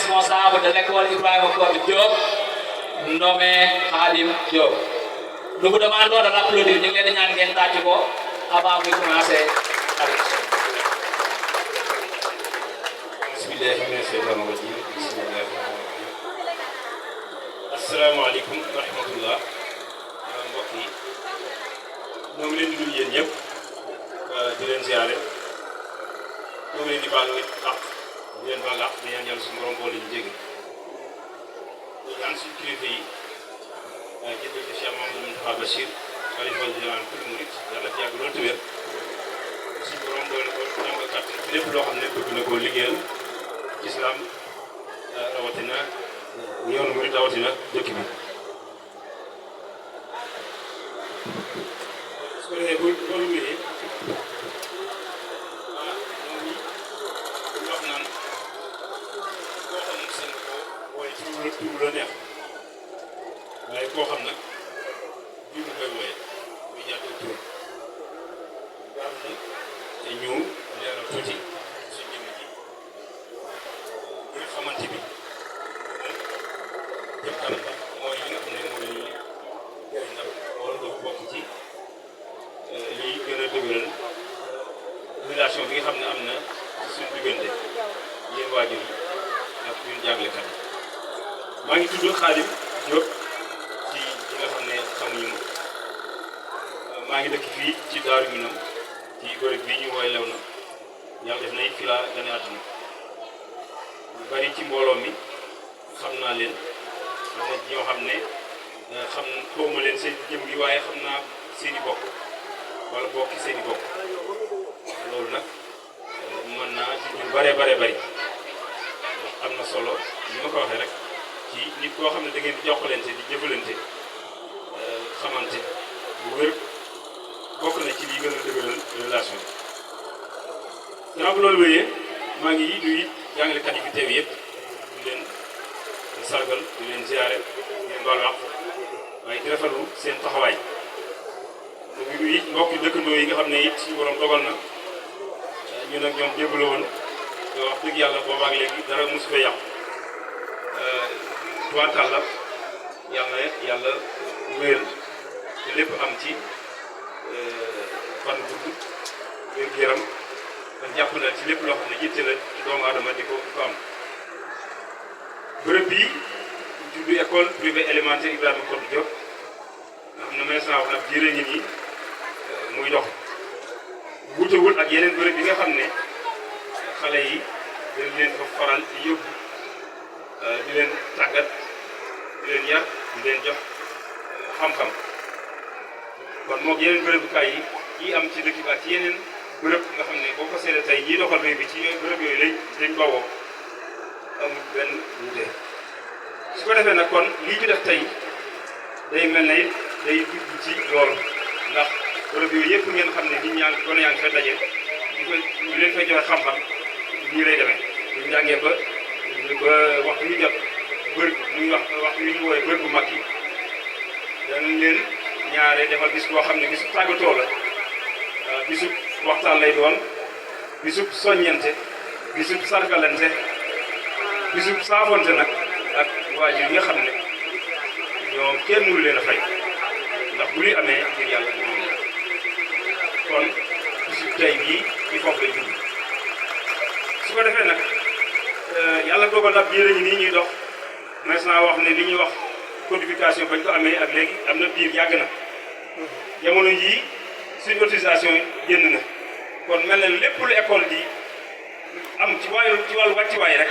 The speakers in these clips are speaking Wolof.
responsable de l'école Ibrahima Kote Diop, nommé Khadim Diop. Nous vous demandons de l'applaudir. Nous allons nous avant de commencer la leçon. Assalamu alaikum wa rahmatullah. Mbokk yi ñoo ngi leen di nuyu yéen ñëpp di leen ziare ñoo ngi leen di baalu àq di leen baal àq di ñaan yàlla suñu borom boole ñu jéggi di ñaan suñu kilifa yi jëndee ci Cheikh Mamadou Moustapha Bachir xalifa général kul murid yàlla fi yàgg loolu te wér suñu borom doole ko jàng kàttan ci lépp loo xam ne bëgg na koo liggéeyal islam rawatina yoonu murid rawatina dëkk bi. su ko defee bu loolu wéyee moom ñi wax naan koo xam nag seen ko wooye tur la neex waaye koo xam nag bii mu koy wooye muy jàppee tur baax na te ñu leeral tuuti su jëmm ji ñu xamante bi jëm kanam ba mooy li nga xam ne moo ñuy jëriñ ndax loolu dafa bokk ci liy gën a dëgëral relation bi nga xam ne am na ci suñu diggante yéen waajur yi ak ñun jàngalekat yi. maa ngi tudd Khadim Diop ci ñi nga xam ne xamuñu ma maa ngi dëkk fii ci Daaru Minam ci bërëb bii ñu woy lew na yàlla def na it fi laa gane àdduna lu bari ci mbooloo mi xam naa leen am na ñoo xam ne xam xawma leen seen jëm gi waaye xam naa seen i bokk wala bokki seen i bokk loolu nag mën naa ci ñu bare bari am na solo li ma ko waxee rek ci nit koo xam ne da ngeen di jokkalante di jëfalante xamante bu wér bokk na ci lii gën a dëgëral relation bi. gannaaw bu loolu wéyee maa ngi nuyu jàngalekat yi fi teew yëpp di leen sargal di leen ziare di leen baal wax waaye di rafetlu seen taxawaay ñu ngi nuyu mbokki dëkkandoo yi nga xam ne it suñu borom dogal na ñun ak ñoom jébbale woon te wax dëgg yàlla boobaak léegi dara mosu fee yàqu tubaarkàlla yàlla wéyal te lépp am ci fan gudd wér-gu-yaram ak jàpp na ci lépp loo xam ne yitte la ci doomu aadama di ko am. bërëb bii tudd école privée élémentaire Ibrahima Kote Diop nga xam ne maintenant wax nag jërë ngi nii muy dox wutewul ak yeneen bërëb yi nga xam ne xale yi dañ leen ko faral di yóbbu di leen tàggat di leen yar di leen jox xam-xam kon moom yeneen bërëbukaay yi am ci dëkk bi ak ci yeneen bërëb nga xam ne boo ko seetlee tey ñii doxal réew bi ci bërëb yooyu lañ bawoo amul benn wuute su ko defee nag kon lii ñu def tey day mel ne day dugg ci loolu ndax bërëb yooyu yëpp ngeen xam ne nit ñaa ngi gone yaa ngi fay daje ñu leen fay joxe xam-xam nii lay demee ñu jàngee ba waxtu ñu jot bër muy waxtu yu ñu woowee bër bu mag yi danañ leen ñaare defal bis boo xam ne bisu tàggatoo la bisub waxtaan lay doon bisub soññente bisub sargalante bisub saafonte nag ak waajur yi nga xam ne ñoom kenn mënu leen a fay ndax bu luy amee ngir yàlla ñoom kon bisub tey bii ci foofu lay dugg su ko defee nag yàlla dogal na biir ñi nii ñuy dox maintenant wax ne li ñuy wax codification bañ ko amee ak léegi am na biir yàgg na jamono jii suñu autorisation génn na kon mel na lépp lu école di am ci wàllu wàcciwaay rek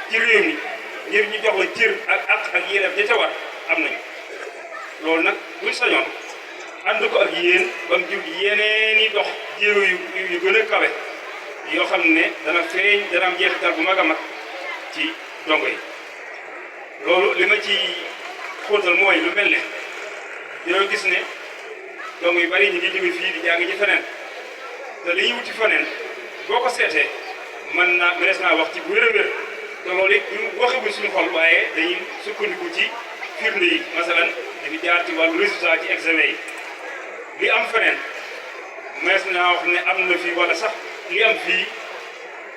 ci réew mi ngir ñu jox la cër ak yéen ja ca war am nañu loolu nag buñ sañoon ànd ko ak yéen ba mu jur yeneen i dox jéego yu gën a kawe yoo xam ne dana feeñ dana am jeexital bu mag a mag ci dongo yi loolu li ma ci xóotal mooy lu mel ne dañoo gis ne dongo yu bari ñu ngi jóge fii di jàng ci feneen te li ñu wuti feneen boo ko seetee mënees naa wax ci bu wér a wér te loolu it ñu waxagul suñu xol waaye dañuy sukkandiku ci firnde yi masalan dañuy jaar ci wàllu résultat ci examen yi li am feneen mënees naa wax ne am na fii wala sax li am fii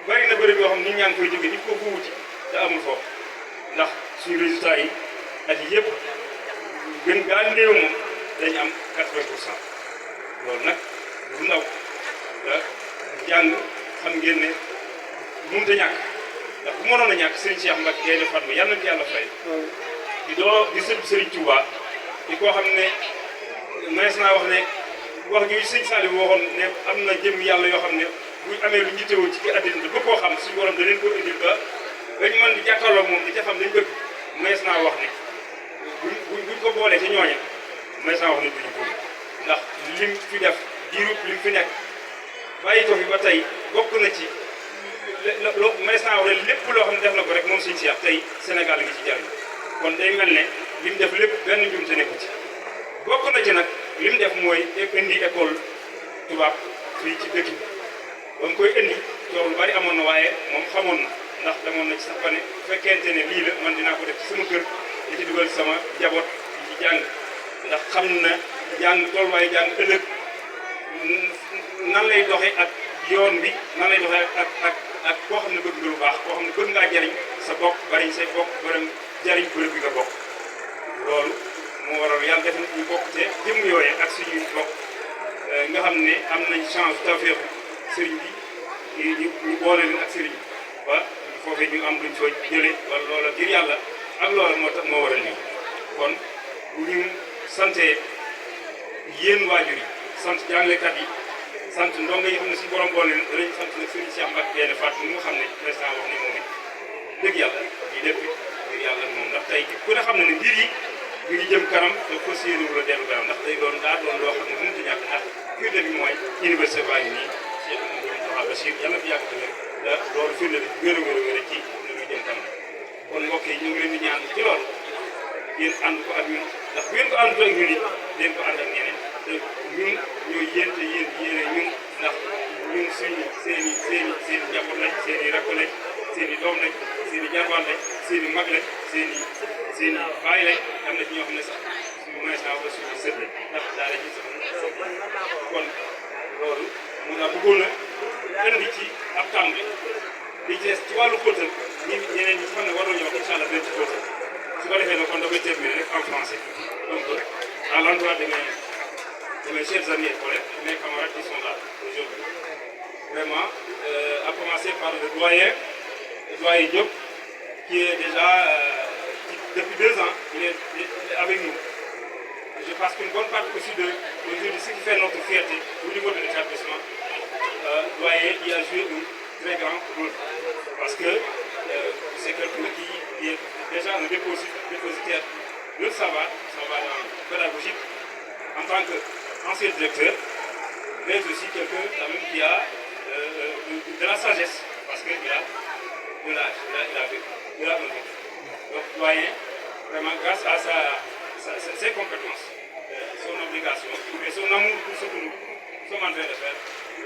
bari na bërëb yoo xam nit ñaa ngi koy jóge di ko fu wuti te amul foofu ndax suñu résultat yi at yi yëpp gën gaa néew moom dañu am 80% loolu nag du ndaw jàng xam ngeen ne mënut a ñàkk ndax bu mënoon a ñàkk Serigne Cheikh Mbacke Gaïndé Fatma yal na ci yàlla fay di sëñ Serigne Touba di koo xam ne mënees naa wax ne wax ju sëñ Saliou waxoon ne am na jëm yàlla yoo xam ne buñ amee lu njitewoo ci àddina bi ba koo xam suñu borom da leen ko indil ba dañ mën di jàkkaarloo moom di ca xam dañ bëgg mënees naa wax ne buñ ko boolee ci ñooñe mënees naa wax ne duñu bëgg ndax lim fi def diirub lim fi nekk bàyyi ko fi ba tey bokk na ci loo mënees naa wax ne lépp loo xam ne def na ko rek moom suñu Cheikh tey Sénégal ngi ci jariñ kon day mel ne lim def lépp benn njumte nekku ci bokk na ci nag lim def mooy indi école tubaab fii ci dëkk bi ba mu koy indi coow lu bari amoon na waaye moom xamoon na ndax demoon na ci sax ba ne bu fekkente ne lii la man dinaa ko def ci sama kër di ci dugal sama njaboot yi ci jàng ndax xam na jàng tolluwaay jàng ëllëg nan lay doxe ak yoon bi nan lay doxe ak koo xam ne bëgg nga lu baax koo xam ne bëgg ngaa jariñ sa bokk bariñ say bokk bërëm jariñ bërëb bi nga bokk loolu moo waral yàlla def na ñu bokk te jëm yooye ak suñuy bokk nga xam ne am nañ chance tawfeexu sëriñ bi ñu boole leen ak sëriñ bi ba foofee ñu am luñ fa jëlee wala loola ngir yàlla ak loola moo tax moo waral lii kon bu ñu santee yéen waajur yi sant jàngalekat yi sant ndongo yi xam ne si borom boole leen danañ sant nag sëriñ Cheikh Mbacke Gaïndé Fatma mu nga xam ne président wax ne moom it dëgg yàlla di lépp ngir yàlla moom ndax tey ku ne xam ne ne mbir yi ñu ngi jëm kanam te fas yéene wu la dellu kanam ndax day doon daa doon loo xam ne mënut a ñàkk ndax firnde bi mooy université baa ngi nii Cheikh Mamadou Moustapha Bachir yàlla fi yàgg tamit da loolu firnde bi wér a wér a ci lu muy jëm kanam kon mbokk yi ñu ngi leen di ñaan ci loolu yéen ànd ko ak ñun ndax bu ngeen ko àndut ak ñun it leen ko ànd ak ñeneen te ñun ñooy yéen te yéen yéene ñun ndax ñun seen i njaboot lañ seen i rakk lañ seen i doom lañ seen i jarbaan lañ seen i mag lañ seen i baay lañ am na ci ñoo xam ne sax suñu mënees naa ko suñu sët lañ ndax daara ji sax kon loolu mun naa bëggoon a indi ci ab tàmbali li ci des ci wàllu xóotal ñeneen ñi xam ne war nañoo wax incha allah dinañ ci xóotal su ko defee nag kon dafay terminer rek en français donc à l'endroit de mes chers amis et collègues, mes camarades qui sont là aujourd'hui. Vraiment, à commencer par le doyen Diop, qui est déjà, depuis 2 ans, il est avec nous. Je pense qu'une bonne partie aussi de ce qui fait notre fierté au niveau de l'établissement, doyen, il a joué un très grand rôle. Parce que c'est quelqu'un qui est déjà un dépositaire de savoir pédagogique en tant qu'ancien directeur, mais aussi quelqu'un quand même qui a de la sagesse, parce qu'il a de l'âge, il a un vécu. Donc, doyen, vraiment, grâce à ses compétences, son obligation, et son amour pour ce que nous sommes en train de faire,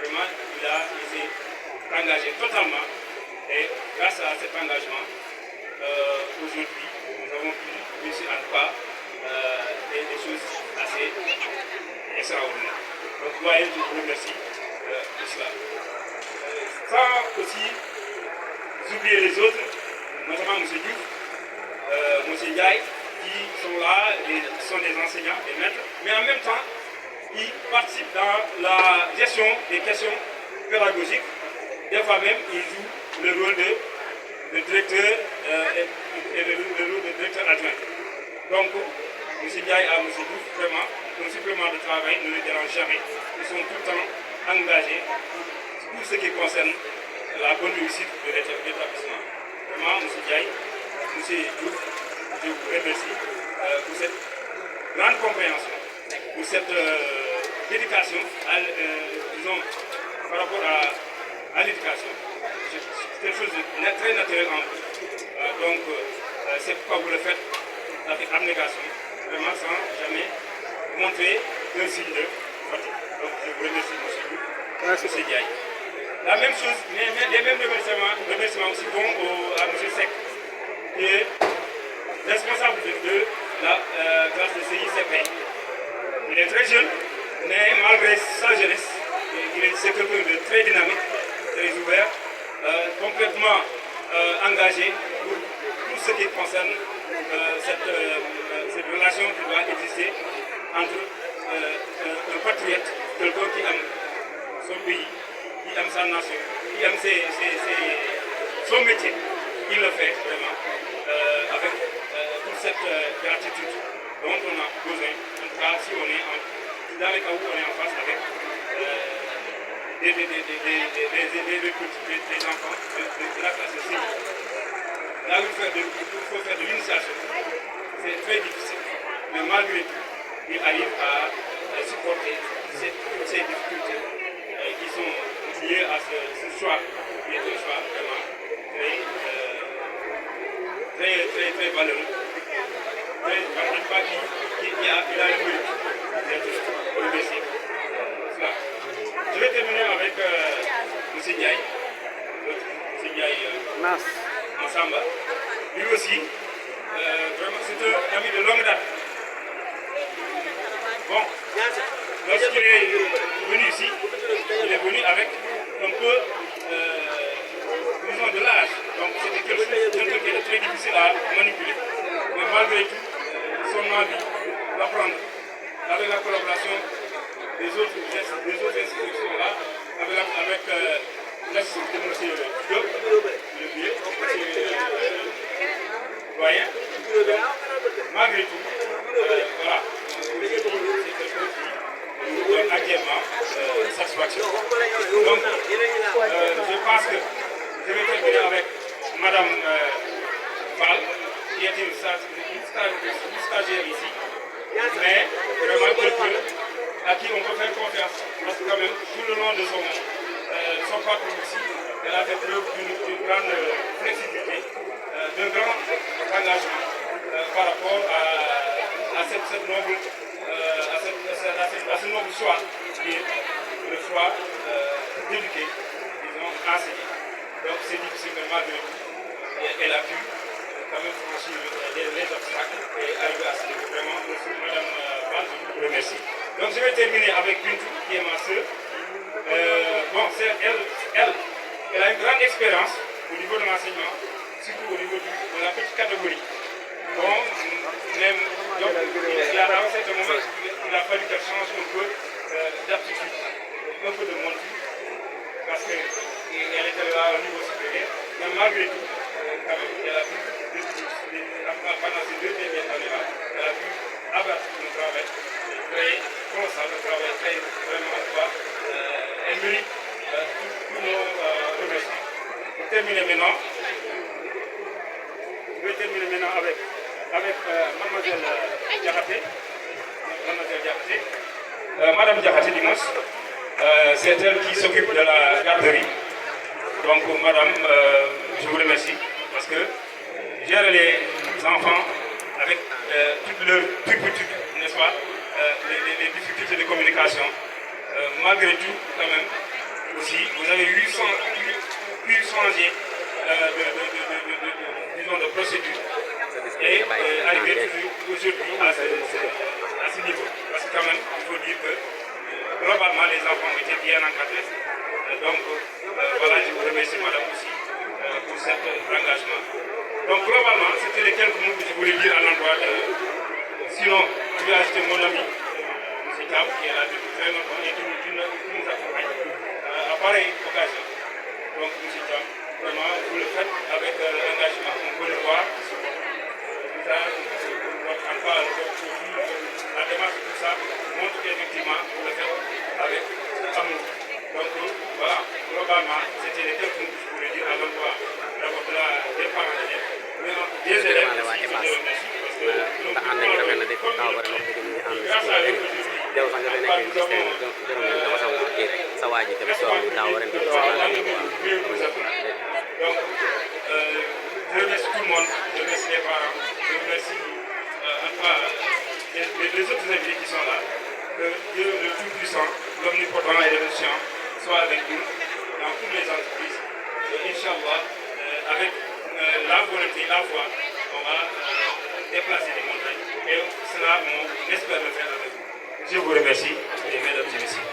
vraiment, il s'est engagé totalement. Et grâce à cet engagement, aujourd'hui, nous avons pu réussir en tout cas des choses assez extraordinaires. Donc, doyen, je vous remercie de cela. Sans aussi oublier les autres, notamment M. Diouf, M. Ndiaye, qui sont là, qui sont des enseignants, des maîtres, mais en même temps, qui participent dans la gestion des questions pédagogiques. Des fois même, ils jouent le rôle de directeur et le rôle de directeur adjoint. Donc, M. Ndiaye et M. Diouf, vraiment, un supplément de travail ne les dérange jamais. Ils sont tout le temps engagés pour ce qui concerne la bonne réussite de l'établissement. Vraiment, M. Ndiaye, M. Diouf, je vous remercie pour cette grande compréhension, pour cette dédication, disons, par rapport à l'éducation. C'est quelque chose de très naturel en vous. Donc, c'est pourquoi vous le faites avec abnégation, vraiment sans jamais montrer un signe de fatigue. Donc, je vous remercie, M. Ndiaye. La même chose, les mêmes remerciements aussi vont à M. Seck, qui est responsable de la classe de CICP. Il est très jeune, mais malgré sa jeunesse, c'est quelqu'un de très dynamique, très ouvert, complètement engagé pour tout ce qui concerne cette relation qui doit exister entre un patriote, quelqu'un qui aime son pays, qui aime sa nation, qui aime son métier. Il le fait vraiment avec toute cette gratitude dont on a besoin. En tout cas, si on est dans les cas où on est en face avec des enfants de la classe C. Là où il faut faire de l'initiation, c'est très difficile. Mais malgré tout, il arrive à supporter toutes ces difficultés qui sont liées à ce choix, qui est un choix vraiment très valeureux. Il a le mérite d'être remercié. Je vais terminer avec M. Ndiaye, M. Ndiaye Massamba. Lui aussi, vraiment, c'est un ami de longue date. Bon, lorsqu'il est venu ici, il est venu avec un peu, disons, de l'âge. Donc c'était quelque chose qui était très difficile à manipuler. Mais malgré tout, son envie d'apprendre avec la collaboration des autres institutions là, avec l'assistance de M. Diop, le vieux, doyen. Malgré tout, voilà, c'est quelque chose qui nous donne actuellement satisfaction. Donc, je pense que je vais terminer avec Mme Fall, qui est une stagiaire ici, mais vraiment quelqu'un à qui on peut faire confiance, parce que quand même, tout le long de son parcours ici, elle a fait preuve d'une grande flexibilité, d'un grand engagement par rapport à ce noble choix qui est le choix d'éduquer, disons, enseigner. Donc c'est difficile, mais malgré tout, elle a pu quand même franchir les obstacles et arriver à ce niveau. Vraiment, Madame Val, je vous remercie. Donc je vais terminer avec Bintou, qui est ma soeur. Bon, elle a une grande expérience au niveau de l'enseignement, surtout au niveau de la petite catégorie. Bon, même, donc, il a à un certain moment, il a fallu qu'elle change un peu d'aptitude, un peu de monture, parce qu'elle était là au niveau supérieur. Mais malgré tout, quand même, elle a pu, pendant ces 2 dernières années-là, elle a pu abattre un travail très colossal, un travail très vraiment en tout cas, elle mérite tous nos remerciements. Pour terminer maintenant, je vais terminer maintenant avec Mademoiselle Diakhaté. Madame Diakhaté, dimanche, c'est elle qui s'occupe de la garderie. Donc, madame, je vous remercie parce que gérer les enfants avec toute leur turpitude, n'est-ce pas, les difficultés de communication, malgré tout, quand même, aussi, vous avez pu changer disons, de procédure et arriver aujourd'hui à ce niveau. Parce que quand même, il faut dire que globalement, les enfants étaient bien encadrés. Donc, voilà, je vous remercie, madame, aussi, pour cet engagement. Donc, globalement, c'était les quelques mots que je voulais dire à l'endroit de... Sinon, je vais ajouter mon ami, M. Tam, qui est là depuis très longtemps et qui nous accompagne à pareille occasion. Donc, M. Tam, vraiment, vous le faites avec l'engagement. On peut le voir sur votre visage, votre emploi, votre profil, la démarche, tout ça, montre qu'effectivement, vous le faites avec amour. Donc, voilà, globalement, c'était les quelques mots que je voulais dire à l'endroit d'abord des parents d'élèves, mais des élèves aussi, je les remercie parce que nous grâce à eux, donc, je remercie tout le monde, je remercie les parents, je remercie les autres invités qui sont là, que Dieu le Tout-Puissant, l'Omnipotent et l'Omniscient soit avec nous dans toutes les entreprises. Et Inch'Allah, avec la volonté, la foi, on va déplacer les montagnes. Et cela, on espère le faire avec vous. Je vous remercie, et mesdames et messieurs.